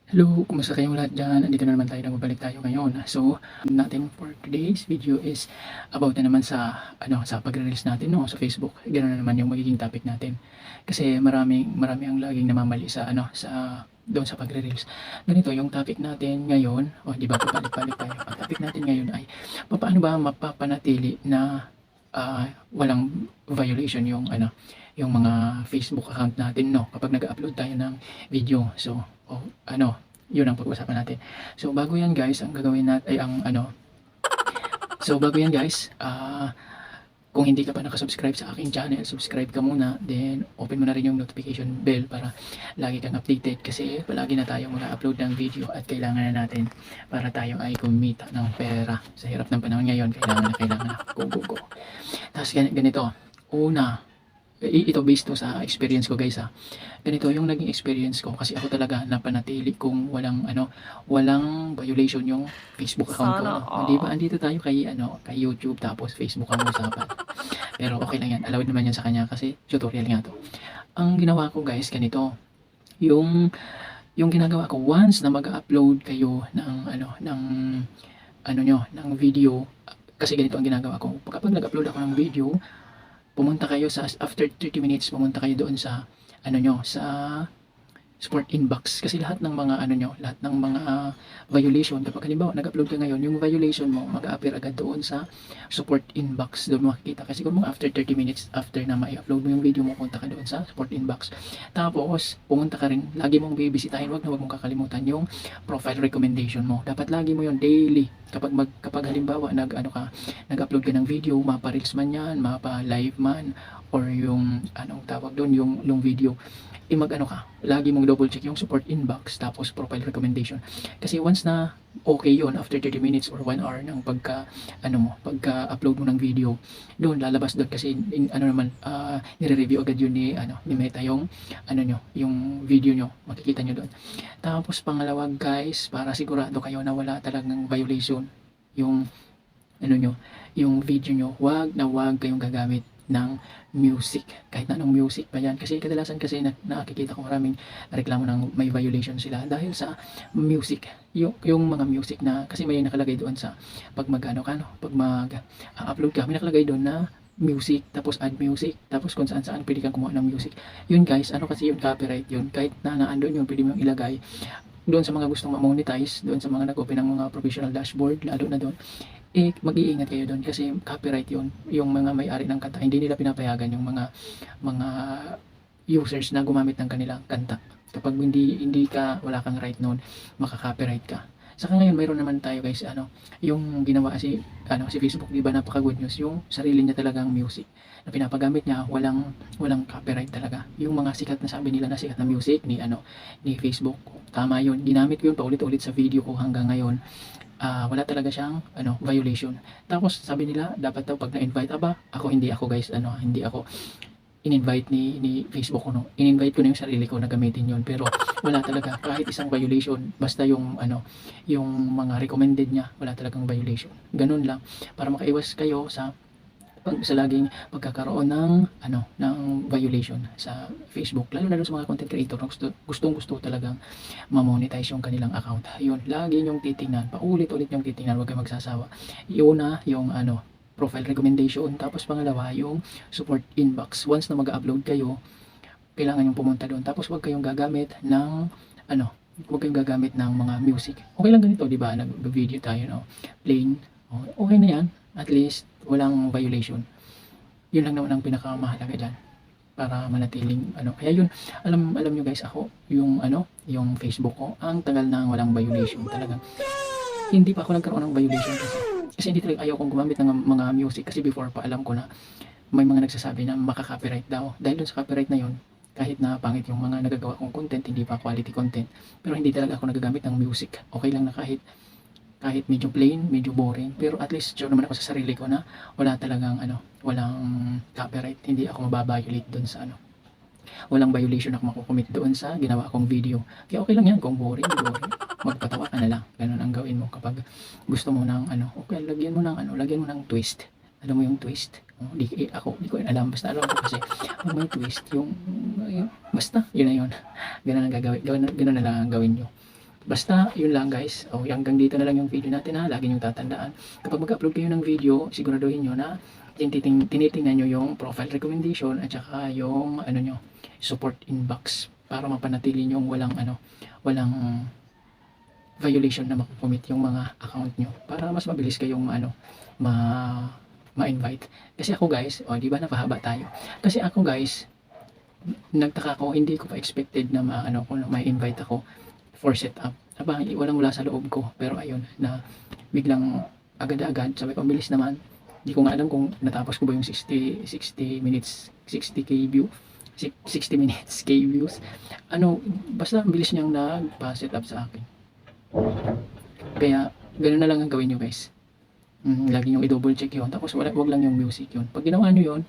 Hello, kumusta kayong lahat dyan? Andito na naman tayo, nagbabalik tayo ngayon. So, natin for today's video is about na naman sa pagre-release natin no, sa Facebook. Ganoon na naman yung magiging topic natin. Kasi marami ang laging namamali sa doon sa pagre-release. Ganito yung topic natin ngayon, di ba, pabalik-balik tayo. Ang topic natin ngayon ay paano ba mapapanatili na walang violation yung mga Facebook account natin no kapag nag-upload tayo ng video. So, yun ang pag-usapan natin. So, bago yan guys, ang gagawin natin ay bago yan guys, kung hindi ka pa nakasubscribe sa aking channel, subscribe ka muna, then open mo na rin yung notification bell para lagi kang updated kasi palagi na tayo mag-upload ng video at kailangan na natin para tayo ay kumita ng pera. Sa hirap ng panahon ngayon, kailangan na. Go. Tapos ganito, ito based to sa experience ko guys. Ganito yung naging experience ko kasi ako talaga napanatili kung walang violation yung Facebook account ko. Sana Di ba all. andito tayo kay YouTube tapos Facebook ang usapan. Pero okay lang yan, allowed naman yan sa kanya kasi tutorial nga to. Ang ginawa ko guys ganito, yung ginagawa ko once na mag-upload kayo ng video, kasi ganito ang ginagawa ko. Kapag nag-upload ako ng video, pumunta kayo after 30 minutes, pumunta kayo doon sa sa support inbox kasi lahat ng mga violation, kapag halimbawa nag-upload ka ngayon, yung violation mo mag-a-appear agad doon sa support inbox, doon makikita. Kasi kung after 30 minutes after na ma-upload mo yung video mo, punta ka doon sa support inbox. Tapos pumunta ka rin, lagi mong bibisitahin, wag mong kakalimutan yung profile recommendation mo. Dapat lagi mo yon daily. Kapag halimbawa nag-upload ka ng video, mapa-reels man yan, mapa-live man, or yung anong tawag doon, yung video, lagi mong double check yung support inbox tapos profile recommendation. Kasi once na okay yon after 30 minutes or 1 hour ng pagka-upload mo ng video, doon lalabas doon kasi nire-review agad yun ni Meta yung video nyo, makikita nyo doon. Tapos pangalawa guys, para sigurado kayo na wala talagang violation yung yung video nyo, wag kayong gagamit ng music, kahit na anong music pa yan, kasi kadalasan kasi nakikita ko maraming reklamo ng may violation sila dahil sa music, yung mga music na, kasi may nakalagay doon sa pag mag-upload ka, may nakalagay doon na music, tapos add music, tapos kung saan pwede kang kumuha ng music. Yun guys, kasi yun, copyright yun, kahit na naandun yun, pwede mo ilagay doon sa mga gustong ma-monetize, doon sa mga nag-open ng mga professional dashboard, lalo na doon, mag-iingat kayo doon kasi copyright yun. Yung mga may-ari ng kanta, hindi nila pinapayagan yung mga users na gumamit ng kanilang kanta. Kapag wala kang right noon, maka-copyright ka. Saka ngayon mayroon naman tayo guys, yung ginawa si Facebook, di ba, napaka good news, yung sarili niya talagang music na pinapagamit niya, walang copyright talaga. Yung mga sikat na, sabi nila na sikat na music ni Facebook, tama yun, ginamit ko yun paulit-ulit sa video ko hanggang ngayon. Wala talaga siyang violation. Tapos sabi nila dapat daw pag na-invite, hindi ako guys, hindi ako in-invite ni Facebook ko, no. In-invite ko na yung sarili ko na gamitin yun, pero wala talaga kahit isang violation, basta yung mga recommended niya, wala talagang violation. Ganun lang para makaiwas kayo sa laging pagkakaroon ng violation sa Facebook, lalo na sa mga content creator na gustong-gusto talagang ma-monetize yung kanilang account. Yun, lagi nyong titingnan, paulit-ulit nyong titingnan, huwag kayong magsasawa. Yun na yung profile recommendation, tapos pangalawa yung support inbox. Once na mag-upload kayo, kailangan yung pumunta doon. Tapos huwag kayong gagamit ng mga music. Okay lang ganito, di ba? Nag-video tayo, no? Plain. Okay na yan. At least walang violation. Yun lang naman ang pinakamahalaga dyan para manatiling kaya yun, alam nyo guys, ako yung Facebook ko, ang tagal na walang violation talaga. Hindi pa ako nagkaroon ng violation kasi hindi talaga ayaw kong gumamit ng mga music, kasi before pa alam ko na may mga nagsasabi na maka-copyright daw. Dahil dun sa copyright na yun, kahit na pangit yung mga nagagawa kong content, hindi pa quality content, pero hindi talaga ako nagagamit ng music. Okay lang na kahit medyo plain, medyo boring, pero at least sure naman ako sa sarili ko na wala talagang walang copyright, hindi ako mababiolate doon sa walang violation ako makukomit doon sa ginawa kong video. Kaya okay lang yan kung boring, magpatawa ka na lang. Ganun ang gawin mo kapag gusto mo ng okay, lagyan mo ng twist. Alam mo yung twist? Di ko alam, basta alam ko kasi may twist, basta yun na yun. Ganun na lang ang gawin nyo. Basta, yun lang guys. O, hanggang dito na lang yung video natin ha. Lagi nyo tatandaan. Kapag mag-upload kayo ng video, siguraduhin nyo na tinitingnan nyo yung profile recommendation at saka yung ano nyo, support inbox para mapanatili nyo walang violation na makukumit yung mga account nyo para mas mabilis kayong ma-invite. Kasi ako guys, di ba napahaba tayo? Kasi ako guys, nagtaka ko, hindi ko pa expected na may invite ako for setup. Walang wala sa loob ko. Pero ayun, na biglang agad-agad, sabi ko, ang bilis naman. Hindi ko nga alam kung natapos ko ba yung 60 minutes, 60k view, 60 minutes k views. Basta ang bilis niyang nagpa-set up sa akin. Kaya, ganoon na lang ang gawin nyo guys. Lagi nyo i-double check yun. Tapos wag lang yung music yun. Pag ginawa nyo yun,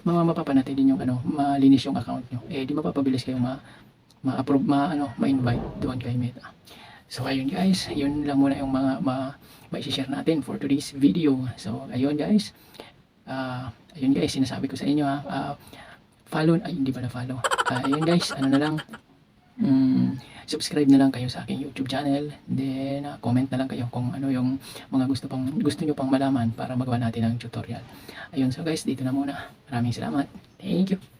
mapapanatili din yung malinis yung account nyo. Di mapapabilis kayo ma-approve, ma-invite doon kay Meta. So ayun guys, yun lang muna yung mga ma-share natin for today's video. So ayun guys, sinasabi ko sa inyo follow, hindi pa na follow. Ayun guys, na lang, subscribe na lang kayo sa aking YouTube channel. Then comment na lang kayo kung ano yung mga gusto nyo pang malaman para magawa natin ang tutorial. Ayun, so guys, dito na muna. Maraming salamat. Thank you.